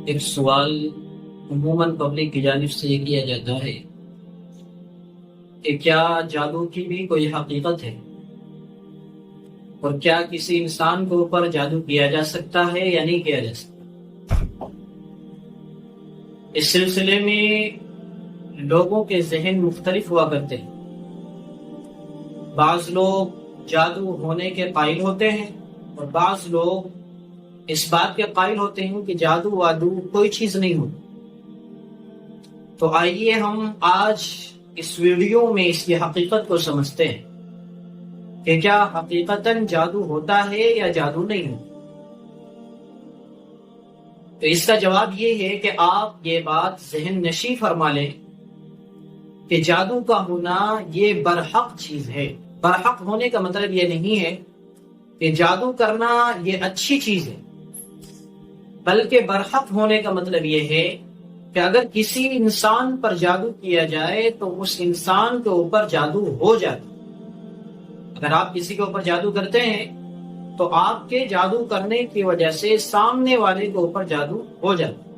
ایک سوال عموماً پبلک کی جانب سے یہ کیا جاتا ہے کہ کیا جادو کی بھی کوئی حقیقت ہے، اور کیا کسی انسان کے اوپر جادو کیا جا سکتا ہے یا نہیں کیا جا سکتا۔ اس سلسلے میں لوگوں کے ذہن مختلف ہوا کرتے ہیں۔ بعض لوگ جادو ہونے کے قائل ہوتے ہیں اور بعض لوگ اس بات کے قائل ہوتے ہیں کہ جادو وادو کوئی چیز نہیں ہوتی۔ تو آئیے ہم آج اس ویڈیو میں اس کی حقیقت کو سمجھتے ہیں کہ کیا حقیقتاً جادو ہوتا ہے یا جادو نہیں ہوتا۔ تو اس کا جواب یہ ہے کہ آپ یہ بات ذہن نشین فرما لیں کہ جادو کا ہونا یہ برحق چیز ہے۔ برحق ہونے کا مطلب یہ نہیں ہے کہ جادو کرنا یہ اچھی چیز ہے، بلکہ برحق ہونے کا مطلب یہ ہے کہ اگر کسی انسان پر جادو کیا جائے تو اس انسان کے اوپر جادو ہو جاتا۔ اگر آپ کسی کے اوپر جادو کرتے ہیں تو آپ کے جادو کرنے کی وجہ سے سامنے والے کے اوپر جادو ہو جاتا۔